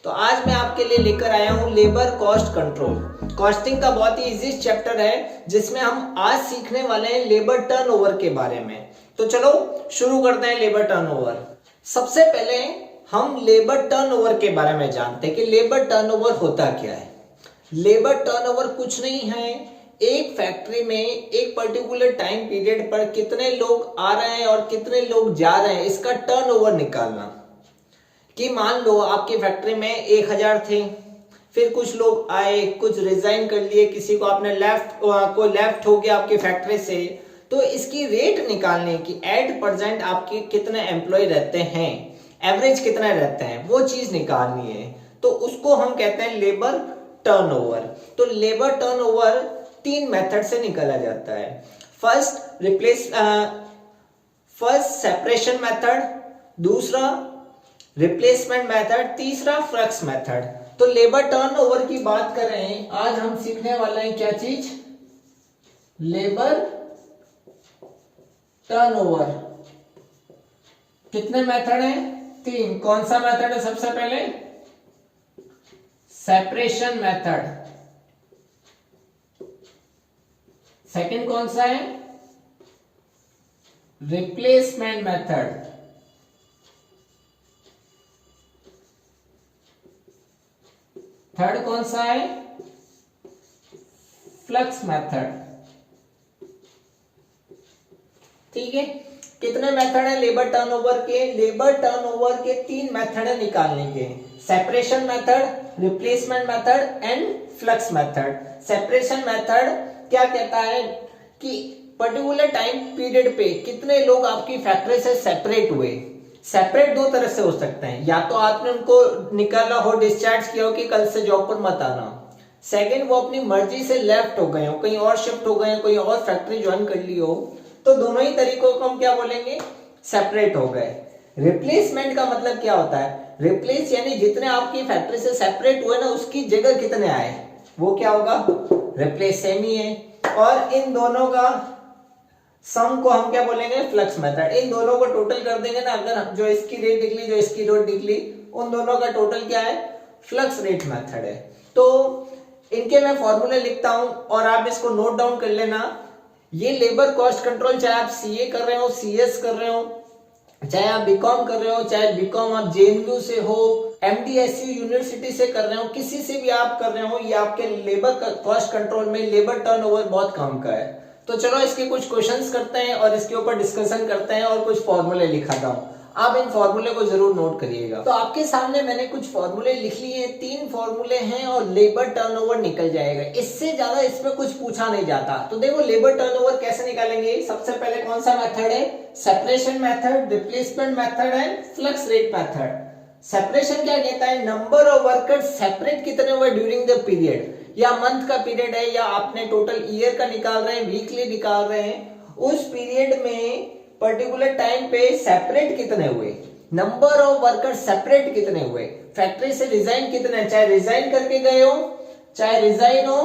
तो आज मैं आपके लिए लेकर आया हूँ लेबर कॉस्ट कंट्रोल। कॉस्टिंग का बहुत ही इजी चैप्टर है जिसमें हम आज सीखने वाले हैं लेबर टर्नओवर के बारे में। तो चलो शुरू करते हैं लेबर टर्नओवर। सबसे पहले हम लेबर टर्नओवर के बारे में जानते हैं कि लेबर टर्नओवर होता क्या है। लेबर टर्नओवर कुछ नहीं है, एक फैक्ट्री में एक पर्टिकुलर टाइम पीरियड पर कितने लोग आ रहे हैं और कितने लोग जा रहे हैं इसका टर्नओवर निकालना। कि मान लो आपकी फैक्ट्री में 1000 थे, फिर कुछ लोग आए, कुछ रिजाइन कर लिए, किसी को आपने लेफ्ट हो गया आपकी फैक्ट्री से, तो इसकी रेट निकालने की एट प्रेजेंट आपके कितने एम्प्लॉय रहते हैं, एवरेज कितना रहते हैं, वो चीज निकालनी है। तो उसको हम कहते हैं लेबर टर्नओवर। तो लेबर टर्नओवर 3 मेथड से निकाला जाता है। फर्स्ट सेपरेशन मेथड, दूसरा रिप्लेसमेंट मेथड, तीसरा फ्लक्स मेथड। तो लेबर टर्नओवर की बात करें, आज हम सीखने वाले हैं क्या चीज, लेबर टर्नओवर। कितने मेथड हैं? 3। कौन सा मेथड है? सबसे पहले सेपरेशन मेथड, सेकंड कौन सा है? रिप्लेसमेंट मेथड, थर्ड कौन सा है? Flux method. ठीक है, कितने मेथड है लेबर टर्नओवर के? लेबर टर्नओवर के 3 मेथड है निकालने के, separation method, replacement method and flux method. Separation method क्या कहता है कि पर्टिकुलर टाइम पीरियड पे कितने लोग आपकी फैक्ट्री से सेपरेट हुए। सेपरेट 2 तरह से हो सकते हैं, या तो आपने उनको निकाला हो, डिस्चार्ज किया हो कि कल से जॉब पर मत आना। सेकंड, वो अपनी मर्जी से लेफ्ट हो गए हो, कहीं और शिफ्ट हो गए हो, कोई और फैक्ट्री ज्वाइन कर ली हो, तो दोनों ही तरीकों को हम क्या बोलेंगे? सेपरेट हो गए। रिप्लेसमेंट का मतलब क्या होता है? रिप्लेस यानी जितने आपकी फैक्ट्री से सेपरेट हुए ना, उसकी जगह कितने आए, वो क्या होगा? रिप्लेस। सेम ही है। और इन दोनों का सम को हम क्या बोलेंगे? Flux method. इन दोनों को टोटल कर देंगे ना, अगर जो इसकी रेट निकली, जो इसकी रेट निकली, उन दोनों का टोटल क्या है? फ्लक्स रेट मेथड है। तो इनके मैं फॉर्मूले लिखता हूं और आप इसको नोट डाउन कर लेना। ये लेबर कॉस्ट कंट्रोल, चाहे आप सीए कर रहे हो, सीएस कर रहे हो, चाहे आप बीकॉम कर रहे हो, चाहे बीकॉम आप जेएनयू से हो, एमडीएसयू यूनिवर्सिटी से कर रहे हो, किसी से भी आप कर रहे हो, ये आपके लेबर कॉस्ट कंट्रोल में लेबर टर्नओवर बहुत काम का है। तो चलो इसके कुछ क्वेश्चंस करते हैं और इसके ऊपर डिस्कशन करते हैं और कुछ फॉर्मूले लिखाता हूं। आप इन फॉर्मूले को जरूर नोट करिएगा। तो आपके सामने मैंने कुछ फॉर्मूले लिख लिए हैं, 3 फॉर्मूले हैं और लेबर टर्नओवर निकल जाएगा। इससे ज्यादा इसमें कुछ पूछा नहीं जाता। तो देखो लेबर टर्नओवर कैसे निकालेंगे। सबसे पहले कौन सा मेथड है? Separation method, replacement method and flux rate method. Separation क्या कहता है? नंबर ऑफ वर्कर्स सेपरेट कितने हुए ड्यूरिंग द पीरियड, या मंथ का पीरियड है, या आपने टोटल ईयर का निकाल रहे हैं, वीकली निकाल रहे हैं, उस पीरियड में पर्टिकुलर टाइम पे सेपरेट कितने हुए, नंबर ऑफ वर्कर सेपरेट कितने हुए, फैक्ट्री से रिजाइन कितने, चाहे रिजाइन करके गए हो, चाहे रिजाइन हो,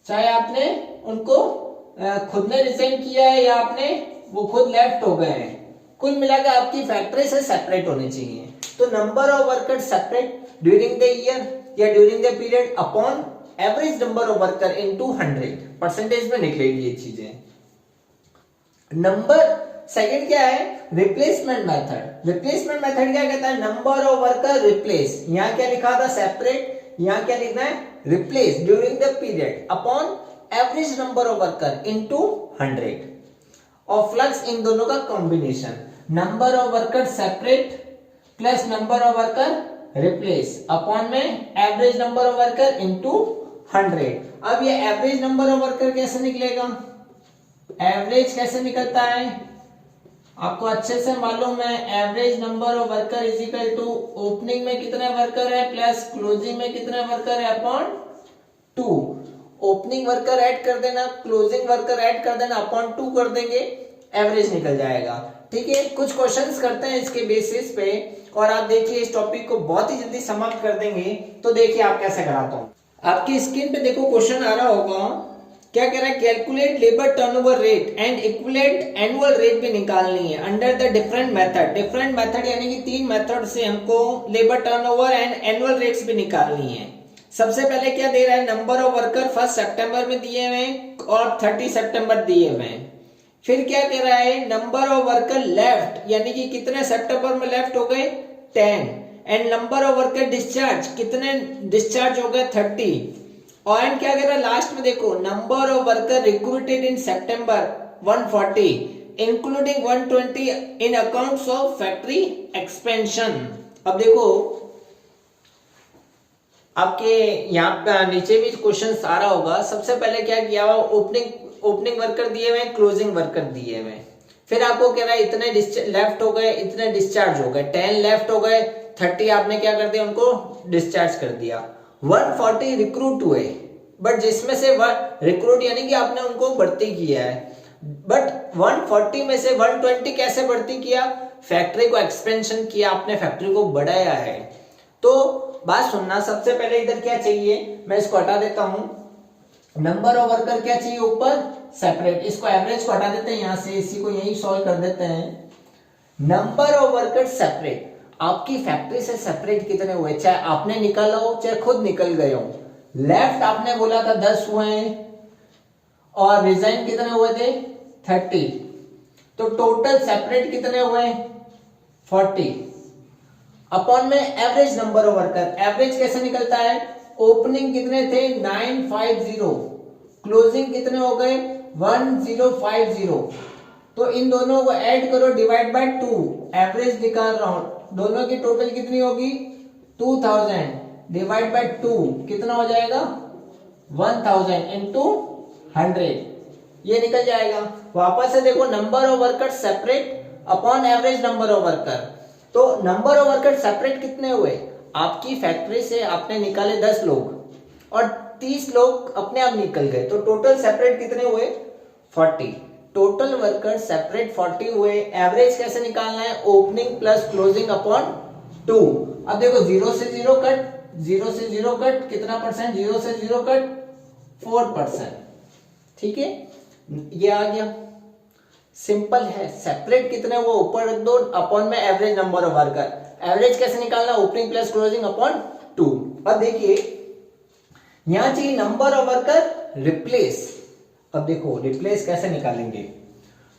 चाहे आपने उनको खुद ने रिजाइन किया है, या आपने वो खुद लेफ्ट हो गए हैं, कुल मिलाकर आपकी फैक्ट्री से सेपरेट होने चाहिए। तो number of worker separate during the year या during the period upon average number of worker into 100, percentage में निकलेगी ये चीजें। नंबर सेकंड क्या है? Replacement method. रिप्लेसमेंट मेथड क्या कहता है? नंबर ऑफ वर्कर रिप्लेस, यहां क्या लिखा था? सेपरेट, यहां क्या लिखना है? Replace during the period upon average number of worker into 100। और फ्लक्स इन दोनों का combination, number of worker separate plus number of worker replace upon में average number of worker into 100। अब ये एवरेज नंबर ऑफ वर्कर कैसे निकलेगा? Average कैसे निकलता है आपको अच्छे से मालूम है। Average number of worker is equal to opening में कितने वर्कर है प्लस क्लोजिंग में कितने वर्कर है अपॉन 2। ओपनिंग वर्कर ऐड कर देना, क्लोजिंग वर्कर ऐड कर देना, अपॉन 2 कर देंगे, एवरेज निकल जाएगा। ठीक है, कुछ क्वेश्चंस करते हैं इसके बेसिस पे और आप देखिए इस टॉपिक को बहुत ही जल्दी समाप्त कर देंगे। तो देखिए आप कैसे कराता हूं। आपकी स्क्रीन पे देखो क्वेश्चन आ रहा होगा क्या कह रहा है, calculate labour turnover rate and equivalent annual rate भी निकालनी है under the different method. Different method यानी कि 3 मेथड से हमको labour turnover and annual rates भी निकालनी है। सबसे पहले क्या दे रहा है, नंबर ऑफ वर्कर 1 सितंबर में दिए हुए हैं और 30 सितंबर दिए हुए हैं। फिर क्या कह रहा है, नंबर ऑफ वर्कर लेफ्ट यानी कि कितने सितंबर में लेफ्ट हो गए 10, and number of worker discharge, कितने डिस्चार्ज हो गए 30, और एंड क्या कह रहा है लास्ट में देखो, number of worker recruited in September 140 including 120 in accounts of factory expansion. अब देखो आपके यहाँ पे नीचे भी क्वेश्चन आ रहा होगा। सबसे पहले क्या किया हुआ, ओपनिंग वर्कर दिए हुए, क्लोजिंग वर्कर दिए हुए, फिर आपको कह रहा है इतने लेफ्ट हो गए, इतने डिस्चार्ज हो गए, 10 लेफ्ट हो गए, 30 आपने क्या कर दिया, उनको डिस्चार्ज कर दिया। 140 रिक्रूट हुए, बट जिसमें से रिक्रूट यानी कि आपने उनको भर्ती किया है, बट 140 में से 120 कैसे भर्ती किया, फैक्ट्री को एक्सपेंशन किया, आपने फैक्ट्री को बढ़ाया है। तो बात सुनना, सबसे पहले इधर क्या चाहिए, मैं इसको हटा देता हूं, नंबर ऑफ वर्कर क्या चाहिए ऊपर सेपरेट, इसको एवरेज को हटा देते हैं यहां से, इसी को यही सॉल्व कर देते हैं। नंबर ऑफ वर्कर सेपरेट, आपकी फैक्ट्री से सेपरेट कितने हुए, चाहे आपने निकाला हो चाहे खुद निकल गए हो। लेफ्ट आपने बोला था 10 हुए हैं और रिजाइन कितने हुए थे 30, तो टोटल सेपरेट कितने हुए 40 अपॉन में average number of worker. Average कैसे निकलता है, ओपनिंग कितने थे 950, क्लोजिंग कितने हो गए 1050, तो इन दोनों को ऐड करो डिवाइड बाय 2, एवरेज निकाल रहा हूं, दोनों की टोटल कितनी होगी 2000 डिवाइड बाय 2 कितना हो जाएगा 1000 इंटू 100, ये निकल जाएगा। वापस से देखो, number of worker separate upon average number of worker, तो नंबर ऑफ वर्कर सेपरेट कितने हुए, आपकी फैक्ट्री से आपने निकाले 10 लोग और 30 लोग अपने आप निकल गए, तो टोटल सेपरेट कितने हुए 40, टोटल वर्कर सेपरेट 40 हुए। एवरेज कैसे निकालना है, ओपनिंग प्लस क्लोजिंग अपॉन 2। अब देखो 0 से 0 कट, 0 से 0 कट, कितना परसेंट, 0 से 0 कट 4%, ठीक है, ये आ गया, सिंपल है। सेपरेट कितने वो ऊपर रख दो, अपॉन में average number of worker. Average कैसे निकालना, ओपनिंग प्लस क्लोजिंग अपॉन 2। अब देखिए यहां चाहिए नंबर ऑफ वर्कर रिप्लेस। अब देखो रिप्लेस कैसे निकालेंगे,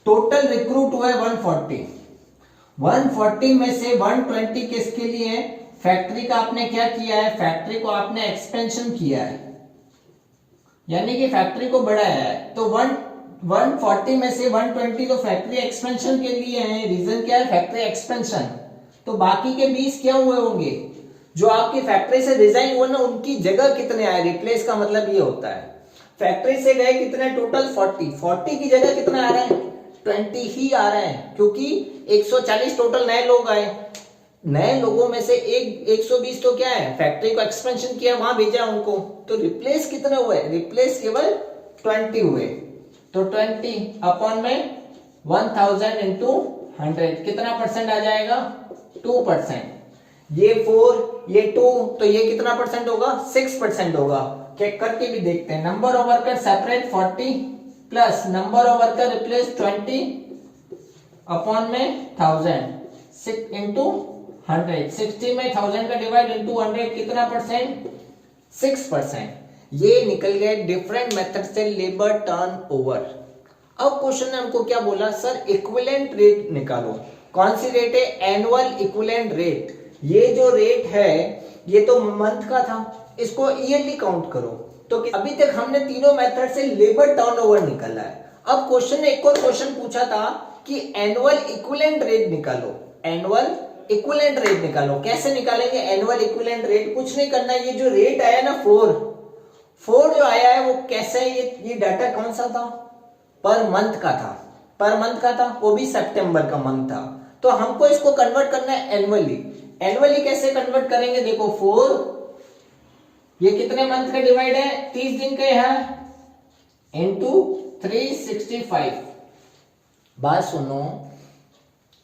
टोटल रिक्रूट हुआ है 140, 140 में से 120 किसके लिए है, फैक्ट्री का आपने क्या किया है, फैक्ट्री को आपने एक्सपेंशन किया है, यानी कि फैक्ट्री को बढ़ाया है, तो 140 में से 120 तो फैक्ट्री एक्सपेंशन के लिए है, रीजन क्या है फैक्ट्री एक्सपेंशन, तो बाकी के 20 क्या हुए होंगे, जो आपकी फैक्ट्री से रिजाइन हुए ना उनकी जगह कितने आए, रिप्लेस का मतलब ये होता है, फैक्ट्री से गए कितने टोटल 40 की जगह कितना आ रहा है 20 ही आ रहा है, क्योंकि 140 टोटल नए लोग आए, नए लोगों में से 120 तो क्या है फैक्ट्री को एक्सपेंशन किया वहां भेजा उनको, तो रिप्लेस कितने हुए, रिप्लेस केवल 20 हुए, तो 20 अपॉन में 1000 इंटू 100 कितना परसेंट आ जाएगा 2%, ये 4 ये 2 तो ये कितना परसेंट होगा 6% होगा। क्या करके भी देखते हैं, number of worker separate 40 plus number of worker replace 20 upon में 1000 6 इंटू 100, 60 में 1000 का डिवाइड इंटू 100 कितना परसेंट 6%। ये निकल गए डिफरेंट मेथड से लेबर टर्नओवर। अब क्वेश्चन ने हमको क्या बोला, सर इक्विवेलेंट रेट निकालो। कौन सी रेट है, एनुअल इक्विवेलेंट रेट। ये जो रेट है ये तो मंथ का था, इसको ईयरली काउंट करो। तो अभी तक हमने तीनों मेथड से लेबर टर्नओवर निकाला है। अब क्वेश्चन ने एक और क्वेश्चन पूछा था कि एनुअल इक्विवेलेंट रेट निकालो, एनुअल इक्विवेलेंट रेट निकालो। कैसे निकालेंगे एनुअल इक्विवेलेंट रेट, कुछ नहीं करना, ये जो रेट आया ना 4 जो आया है वो कैसे, ये डाटा कौन सा था, पर मंथ का था, पर मंथ का था, वो भी सितंबर का मंथ था, तो हमको इसको कन्वर्ट करना है एनुअली। एनुअली कैसे कन्वर्ट करेंगे, देखो 4 ये कितने मंथ का डिवाइड है 30 दिन का है इंटू 365। बात सुनो,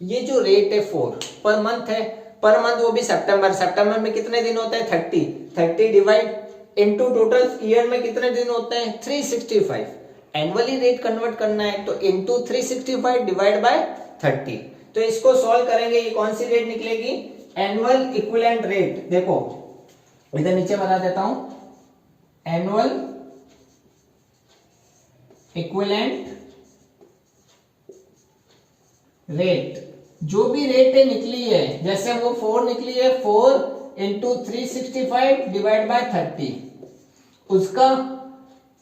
ये जो रेट है 4 पर मंथ है, पर मंथ वो भी सितंबर में कितने दिन होता है 30 डिवाइड इनटू टोटल ईयर में कितने दिन होते हैं 365, एनुअली रेट कन्वर्ट करना है तो इनटू 365 डिवाइड बाय 30। तो इसको सॉल्व करेंगे, ये कौन सी रेट निकलेगी, एनुअल इक्विवेलेंट रेट। देखो इधर नीचे बता देता हूं, एनुअल इक्विवेलेंट रेट, जो भी रेट निकली है, जैसे वो 4 निकली है, 4 इंटू 365 डिवाइड बाय 30, उसका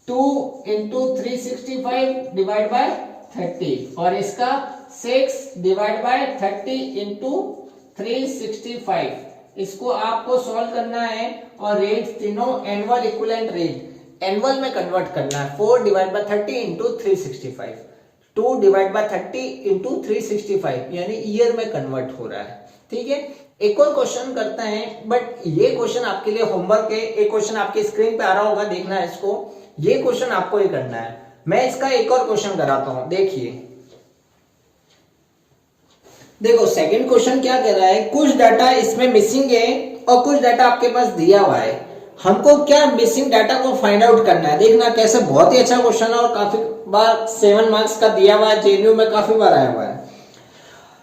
2 इंटू 365 डिवाइड बाय 30, और इसका 6 डिवाइड बाय 30 इंटू 365, इसको आपको सॉल्व करना है और रेट तीनों एनुअल इक्विवेलेंट रेट एनुअल में कन्वर्ट करना है। 4 divide by 30 into 365, 2 divide by 30 into 365, यानी ईयर में कन्वर्ट हो रहा है। ठीक है, एक और क्वेश्चन करते हैं, बट ये क्वेश्चन आपके लिए होमवर्क है। एक क्वेश्चन आपके स्क्रीन पे आ रहा होगा, देखना है इसको, ये क्वेश्चन आपको ही करना है। मैं इसका एक और क्वेश्चन कराता हूं, देखिए। देखो सेकंड क्वेश्चन क्या कह रहा है, कुछ डाटा इसमें मिसिंग है और कुछ डाटा आपके पास दिया हुआ है, हमको क्या मिसिंग डाटा को फाइंड आउट करना है। देखना कैसे, बहुत ही अच्छा क्वेश्चन है और काफी बार 7 मार्क्स का दिया हुआ है, जेएनयू में काफी बार आया हुआ है।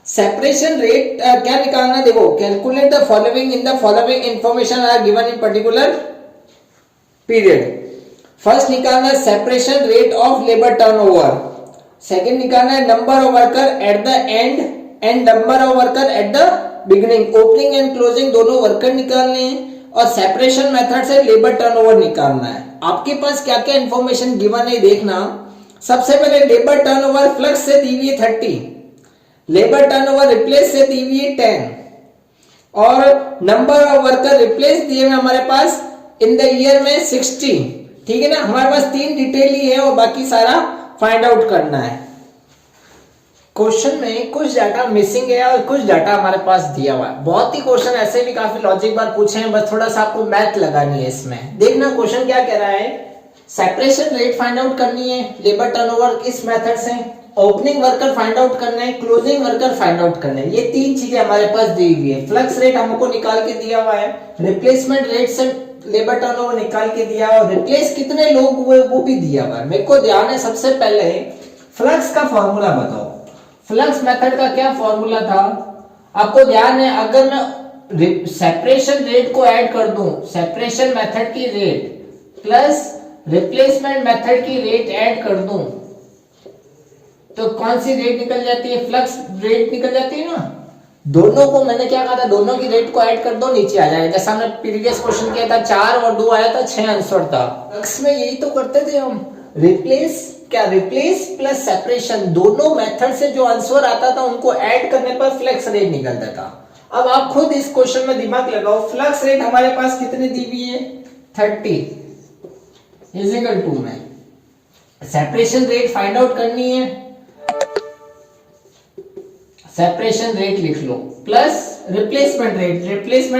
सेपरेशन रेट क्या निकालना है, देखो calculate the following in the following information are given in particular period. First निकालना है separation rate of labour turnover, second निकालना है number of worker at the end number of worker at the beginning. Opening and closing दोनों worker निकालने हैं और separation method से labour turnover निकालना है। आपके पास क्या क्या इंफॉर्मेशन गिवन है देखना। सबसे पहले लेबर टर्नओवर फ्लक्स से दी हुई है 30, लेबर टर्नओवर रिप्लेस से दी हुई है 10, और नंबर ऑफ वर्कर रिप्लेस दिए हुए हमारे पास इन द ईयर में 60। ठीक है ना, हमारे पास 3 डिटेल ही है और बाकी सारा फाइंड आउट करना है। क्वेश्चन में कुछ डाटा मिसिंग है और कुछ डाटा हमारे पास दिया हुआ है। बहुत ही क्वेश्चन ऐसे भी काफी लॉजिक बार पूछे हैं, बस थोड़ा सा आपको मैथ लगानी है इसमें। देखना क्वेश्चन क्या कह रहा है, सेपरेशन रेट फाइंड आउट करनी है लेबर टर्नओवर इस मेथड से, ओपनिंग वर्कर फाइंड आउट करना है, क्लोजिंग वर्कर फाइंड आउट करना है। ये 3 चीजें हमारे पास दी हुई है। फ्लक्स रेट हमको निकाल के दिया हुआ है, रिप्लेसमेंट रेट से लेबर टर्नओवर निकाल के दिया हुआ, रिप्लेस कितने लोग हुए वो भी दिया हुआ है। मेरे को ध्यान है, सबसे पहले फ्लक्स का फॉर्मूला बताओ। फ्लक्स मेथड का क्या फॉर्मूला था आपको ध्यान है, अगर मैं सेपरेशन रेट को ऐड कर दूं, सेपरेशन मेथड की रेट प्लस रिप्लेसमेंट मेथड की रेट ऐड कर दूं, तो कौन सी रेट निकल जाती है, फ्लक्स रेट निकल जाती है ना। दोनों को मैंने क्या कहा था, दोनों की रेट को ऐड कर दो, नीचे आ जाएगा। जैसा हमने प्रीवियस क्वेश्चन किया था, 4 और 2 आया था, 6 आंसर था। फ्लक्स में यही तो करते थे हम, रिप्लेस प्लस सेपरेशन, दोनों मेथड से जो आंसर आता था उनको ऐड करने पर फ्लक्स रेट निकलता था। अब आप खुद इस क्वेश्चन में दिमाग लगाओ, फ्लक्स रेट हमारे पास कितनी दी हुई है 30 इज इक्वल टू में सेपरेशन रेट फाइंड आउट करनी है, सेपरेशन रेट लिख लो प्लस रिप्लेसमेंट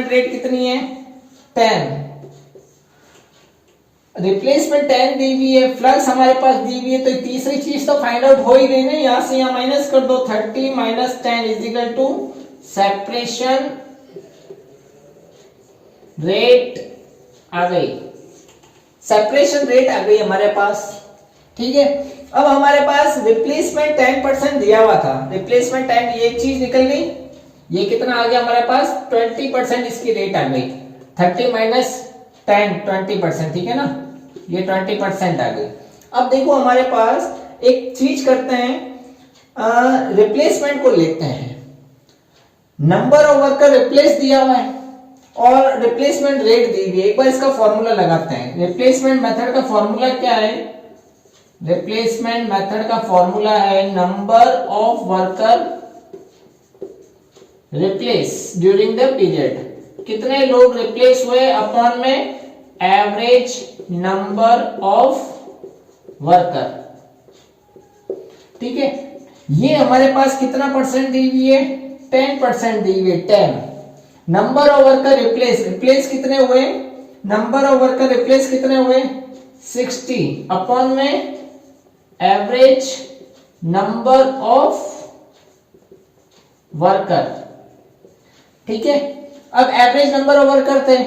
रेट कितनी है 10, रिप्लेसमेंट 10 दी हुई है, फ्लक्स हमारे पास दी हुई है, तो तीसरी चीज तो फाइंड आउट हो ही गई ना, यहां से यहां माइनस कर दो, 30 minus 10 is equal to separation rate आ गई, सेपरेशन रेट आ गई हमारे पास। ठीक है, अब हमारे पास रिप्लेसमेंट 10% दिया हुआ था, रिप्लेसमेंट 10 ये चीज निकल गई, ये कितना आ गया हमारे पास 20% इसकी रेट आ गई, 30 माइनस 10 20%, ठीक है ना, ये 20% आ गई। अब देखो हमारे पास एक चीज करते हैं, रिप्लेसमेंट को लेते हैं, नंबर ऑफ वर्कर रिप्लेस दिया हुआ है और रिप्लेसमेंट रेट दी हुई है। एक बार इसका फॉर्मूला लगाते हैं। रिप्लेसमेंट मेथड का फॉर्मूला क्या है, रिप्लेसमेंट मेथड का फॉर्मूला है number of worker replace during the period, कितने लोग रिप्लेस हुए अपॉन में एवरेज नंबर ऑफ वर्कर। ठीक है, ये हमारे पास कितना परसेंट दी हुई है 10% दी हुई है, 10। नंबर ऑफ वर्कर रिप्लेस कितने हुए, नंबर ऑफ वर्कर रिप्लेस कितने हुए 60 अपॉन में एवरेज नंबर ऑफ वर्कर। ठीक है, अब एवरेज नंबर ऑफ वर्कर थे,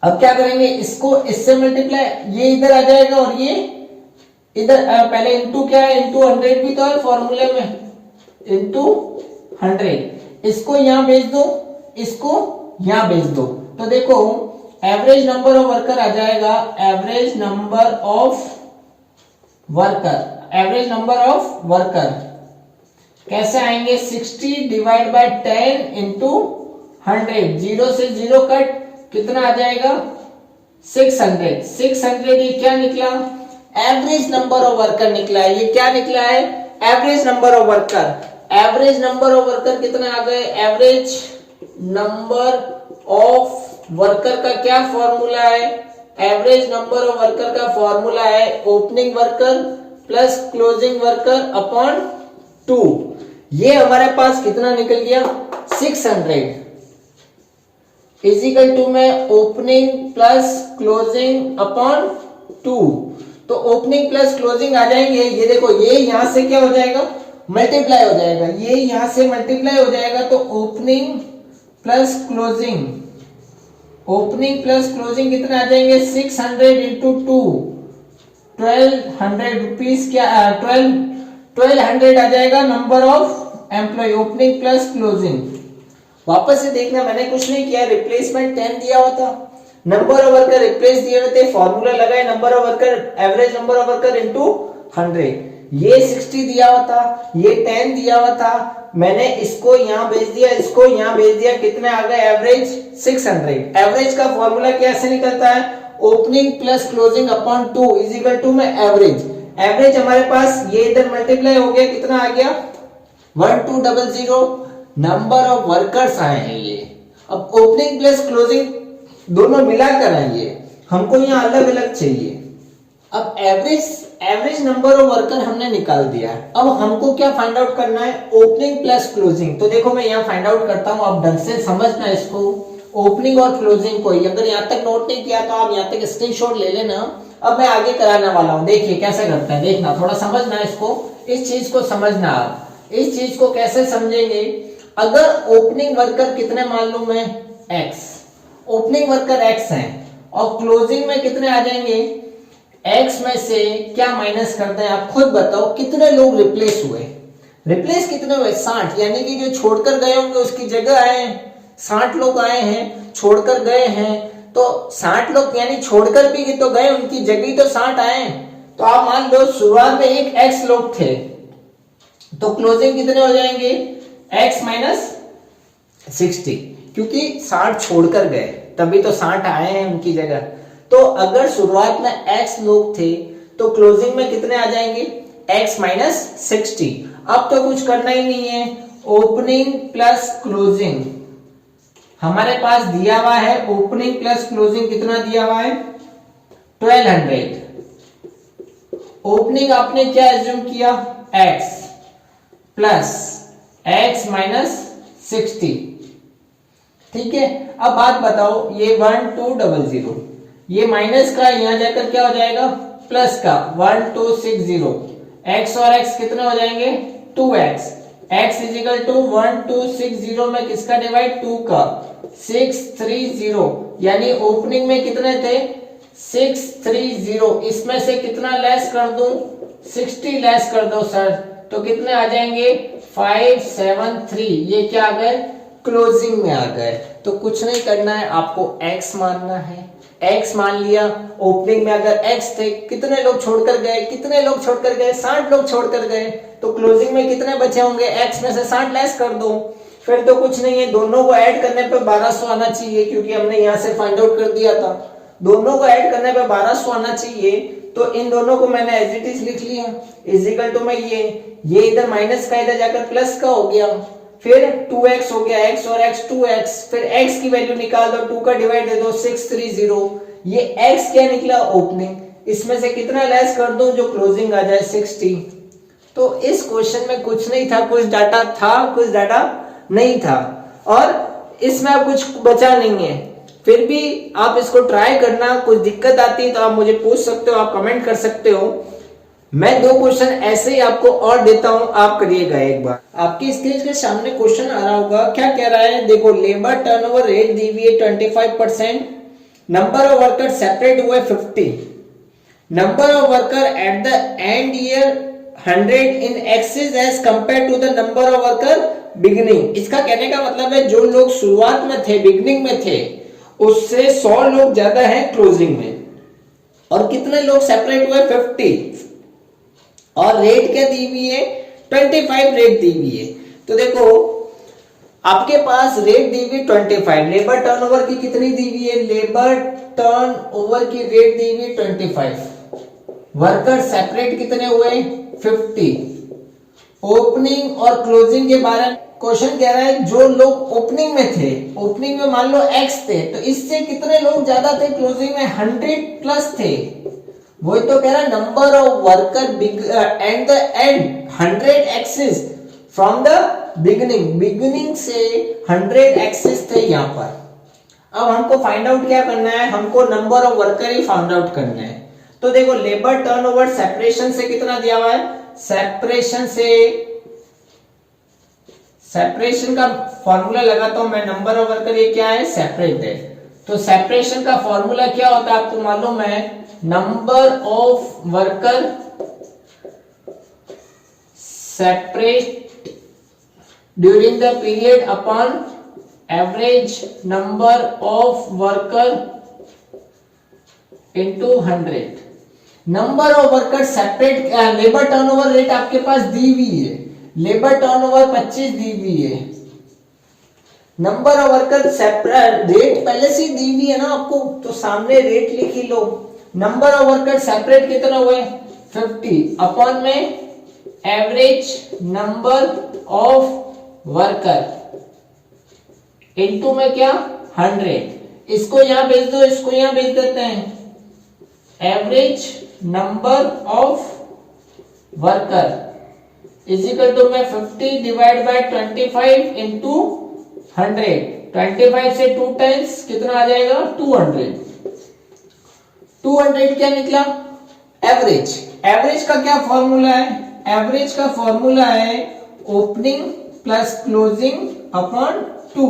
अब क्या करेंगे, इसको इससे मल्टीप्लाई, ये इधर आ जाएगा और ये इधर, पहले इंटू क्या है, इंटू 100 भी तो है फॉर्मूले में, इंटू 100, इसको यहां भेज दो, इसको यहां भेज दो, तो देखो एवरेज नंबर ऑफ वर्कर आ जाएगा, average number of worker, average number of worker कैसे आएंगे, 60 डिवाइड बाय 10 इंटू 100, 0 से 0 कट, कितना आ जाएगा 600, 600 ये क्या निकला, एवरेज नंबर ऑफ वर्कर निकला है, ये क्या निकला है, average number of worker, average number of worker कितने आ गए, एवरेज नंबर ऑफ वर्कर का क्या फॉर्मूला है, एवरेज नंबर ऑफ वर्कर का फॉर्मूला है opening worker plus closing worker upon 2, ये हमारे पास कितना निकल गया 600 इजिकल टू में ओपनिंग प्लस क्लोजिंग अपॉन 2, तो ओपनिंग प्लस क्लोजिंग आ जाएंगे, ये देखो ये यहां से क्या हो जाएगा, मल्टीप्लाई हो जाएगा, ये यहां से मल्टीप्लाई हो जाएगा, तो opening plus closing, opening plus closing कितने आ जाएंगे 600 इंटू 2, 1200 रुपीज, क्या 1200 आ जाएगा number of employ, opening plus closing. वापस से देखना, मैंने कुछ नहीं किया, रिप्लेसमेंट 10 दिया हुआ था, नंबर ऑफ वर्कर रिप्लेस दिए हुए थे, फॉर्मूला लगाए number of worker, average number of worker into 100, ये 60 दिया हुआ था, ये 10 दिया हुआ था, मैंने इसको यहां भेज दिया, इसको यहां भेज दिया, कितने आ गए एवरेज 600। एवरेज का फॉर्मूला कैसे निकलता है, opening plus closing upon 2 is equal to में एवरेज, एवरेज हमारे पास ये इधर मल्टीप्लाई हो गया, कितना आ गया 1200, नंबर ऑफ वर्कर्स आए हैं ये। अब ओपनिंग प्लस क्लोजिंग दोनों मिलाकर आएंगे, हमको यहाँ अलग अलग चाहिए। अब एवरेज नंबर ऑफ वर्कर हमने निकाल दिया है, अब हमको क्या फाइंड आउट करना है, ओपनिंग प्लस क्लोजिंग। तो देखो मैं यहाँ फाइंड आउट करता हूँ, आप ढंग से समझना इसको, ओपनिंग और क्लोजिंग को। अगर यहाँ तक नोट नहीं किया तो आप यहाँ तक स्क्रीनशॉट ले लेना, अब मैं आगे कराने वाला हूँ। देखिए कैसे करते हैं, देखना, थोड़ा समझना इसको, इस चीज को समझना। आप इस चीज को कैसे समझेंगे, अगर ओपनिंग वर्कर कितने मालूम है x, ओपनिंग वर्कर x है, और क्लोजिंग में कितने आ जाएंगे, x में से क्या माइनस करते हैं आप खुद बताओ, कितने लोग रिप्लेस हुए, रिप्लेस कितने हुए 60, यानी कि जो छोड़कर गए होंगे उसकी जगह आए 60 लोग आए हैं, छोड़कर गए हैं, तो 60 लोग यानी छोड़कर भी तो गए, उनकी जगह तो 60 आए। तो आप मान लो शुरुआत में एक x लोग थे, तो क्लोजिंग कितने हो जाएंगे x माइनस 60, क्योंकि 60 छोड़कर गए तभी तो 60 आए हैं उनकी जगह। तो अगर शुरुआत में x लोग थे तो क्लोजिंग में कितने आ जाएंगे x माइनस 60। अब तो कुछ करना ही नहीं है, ओपनिंग प्लस क्लोजिंग हमारे पास दिया हुआ है, ओपनिंग प्लस क्लोजिंग कितना दिया हुआ है 1200। ओपनिंग आपने क्या एज्यूम किया x प्लस x माइनस 60, ठीक है। अब बात बताओ, ये 1200, ये माइनस का यहां जाकर क्या हो जाएगा प्लस का 1260, x और x कितने हो जाएंगे 2x, x is equal to 1260 में किसका डिवाइड 2 का 630, यानी ओपनिंग में कितने थे 630, इसमें से कितना लेस कर दूं 60 लेस कर दो सर, तो कितने आ जाएंगे 573, ये क्या आ गए क्लोजिंग में आ गए। तो कुछ नहीं करना है, आपको x मानना है, x मान लिया। ओपनिंग में अगर x थे, कितने लोग छोड़कर गए, कितने लोग छोड़कर गए 60 लोग छोड़कर गए, तो क्लोजिंग में कितने बचे होंगे, x में से 60 लेस कर दो, फिर तो कुछ नहीं है, दोनों को ऐड करने पे 1200 आना चाहिए, क्योंकि हमने यहाँ से फाइंड आउट कर दिया था, दोनों को ऐड करने पे 1200 आना चाहिए। तो इन दोनों को मैंने एज इट इज लिख लिया, इज इक्वल टू में ये इधर माइनस का इधर जाकर प्लस का हो गया, फिर 2x हो गया, x और x 2x, फिर x की वैल्यू निकाल दो, 2 का डिवाइड दे दो 630, ये x क्या निकला ओपनिंग, इसमें से कितना लेस कर दो जो क्लोजिंग आ जाए 60। तो इस क्वेश्चन में कुछ नहीं था, कुछ डाटा था कुछ डाटा नहीं था, और इसमें अब कुछ बचा नहीं है। फिर भी आप इसको ट्राई करना, कुछ दिक्कत आती है तो आप मुझे पूछ सकते हो, आप कमेंट कर सकते हो। मैं 2 क्वेश्चन ऐसे ही आपको और देता हूं, आप करिएगा एक बार। आपकी स्क्रीन के सामने क्वेश्चन आ रहा होगा, क्या कह रहा है देखो, लेबर टर्नओवर रेट दी हुई है 25%, नंबर ऑफ वर्कर सेपरेट हुए 50, number of worker at the end year 100 in excess as compare to the number of worker beginning. इसका कहने का मतलब है जो लोग शुरुआत में थे, बिगिनिंग में थे, उससे 100 लोग ज्यादा हैं क्लोजिंग में। और कितने लोग सेपरेट हुए? 50। और रेट क्या दी हुई है? 25 रेट दी हुई है। तो देखो आपके पास रेट दी हुई 25, लेबर टर्नओवर की कितनी दी हुई है? लेबर टर्नओवर की रेट दी हुई 25, वर्कर सेपरेट कितने हुए? 50। ओपनिंग और क्लोजिंग के बारे में क्वेश्चन कह रहा है जो लोग ओपनिंग में थे, ओपनिंग में मान लो x थे, तो इससे कितने लोग ज्यादा थे क्लोजिंग में? 100 प्लस थे। वही तो कह रहा है number of worker at the and 100 axis from the beginning, beginning से 100 एक्सिस थे यहां पर। अब हमको फाइंड आउट क्या करना है? हमको number of worker he find out करना है। तो देखो लेबर टर्नओवर सेपरेशन से कितना दिया हुआ है? सेपरेशन का फॉर्मूला लगाता हूं मैं। नंबर ऑफ वर्कर ये क्या है? सेपरेट है। तो सेपरेशन का फॉर्मूला क्या होता है आपको मालूम है? Number of worker separate during the period upon average number of worker into 100। Number of worker separate, labour turnover rate आपके पास दी हुई है, लेबर टर्नओवर 25 दी हुई है। Number of worker separate rate पहले से दी हुई है ना आपको, तो सामने रेट लिख ही लो। नंबर ऑफ वर्कर सेपरेट कितना हुए? 50 अपॉन में average number of worker into में क्या? 100। इसको यहां भेज दो, इसको यहां भेज देते हैं। Average number of worker is equal to में 50 डिवाइड बाय 25 इंटू 100। 25 से 2 टाइम्स कितना आ जाएगा? 200। 200 क्या निकला? एवरेज। एवरेज का क्या फॉर्मूला है? एवरेज का फॉर्मूला है opening plus closing upon 2।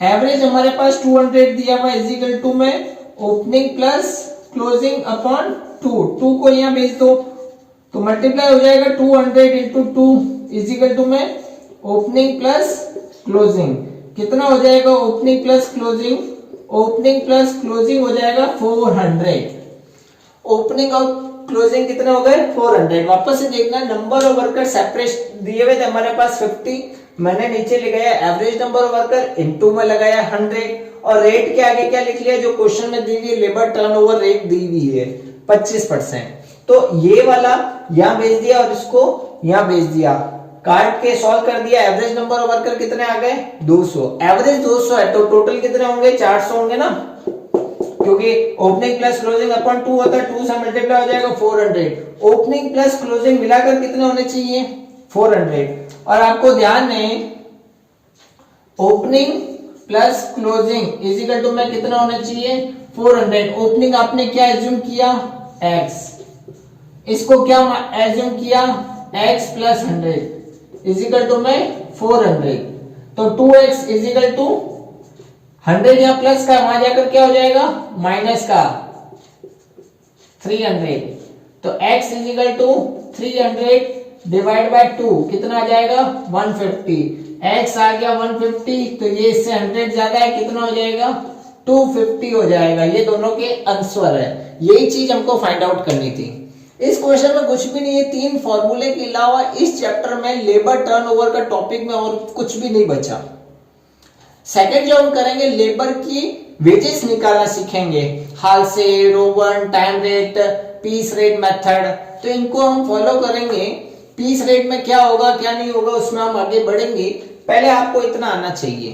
Average हमारे पास 200 दिया हुआ इज इक्वल टू में ओपनिंग प्लस क्लोजिंग अपॉन 2। 2 को यहां भेज दो तो मल्टीप्लाई हो जाएगा 200 इंटू 2 इज इक्वल टू में ओपनिंग प्लस क्लोजिंग। कितना हो जाएगा opening plus closing? Opening plus closing हो जाएगा 400। ओपनिंग और क्लोजिंग कितने हो गए? 400। वापस से देखना, नंबर ऑफ वर्कर सेपरेट दिए हुए थे हमारे पास 50, मैंने नीचे लगाया average number of worker, into में लगाया 100, और रेट के आगे क्या लिख लिया? जो क्वेश्चन में दी हुई है लेबर टर्नओवर रेट दी हुई है 25%। तो ये वाला यहां भेज दिया और इसको यहां भेज दिया, काट के सॉल्व कर दिया। एवरेज नंबर ऑफ वर्कर कितने आ गए? 200। एवरेज 200 है तो टोटल कितने होंगे? 400 होंगे ना, क्योंकि ओपनिंग प्लस क्लोजिंग अपॉन 2 होता है, 2 से मल्टीप्लाई हो जाएगा 400। ओपनिंग प्लस क्लोजिंग मिलाकर कितने होने चाहिए? 400। और आपको ध्यान है opening plus closing is equal to में कितना होना चाहिए? 400। ओपनिंग आपने क्या एज्यूम किया? x। इसको क्या एज्यूम किया? x plus 100 is equal to में 400। तो 2x इज इक्वल टू 100 यहाँ प्लस का, वहां जाकर क्या हो जाएगा? माइनस का 300। तो x is equal to 300 divide by 2 कितना आ जाएगा? 150। x आ गया 150, तो ये इससे 100 ज्यादा है, कितना हो जाएगा? 250 हो जाएगा। ये दोनों के आंसर है। यही चीज हमको फाइंड आउट करनी थी। इस क्वेश्चन में कुछ भी नहीं है, 3 फॉर्मूले के अलावा इस चैप्टर में लेबर टर्नओवर का टॉपिक में और कुछ भी नहीं बचा। सेकंड जो हम करेंगे, लेबर की वेजेस निकालना सीखेंगे, Halsey, Rowan, time rate, piece rate method. तो इनको हम फॉलो करेंगे। पीस रेट में क्या होगा क्या नहीं होगा उसमें हम आगे बढ़ेंगे। पहले आपको इतना आना चाहिए,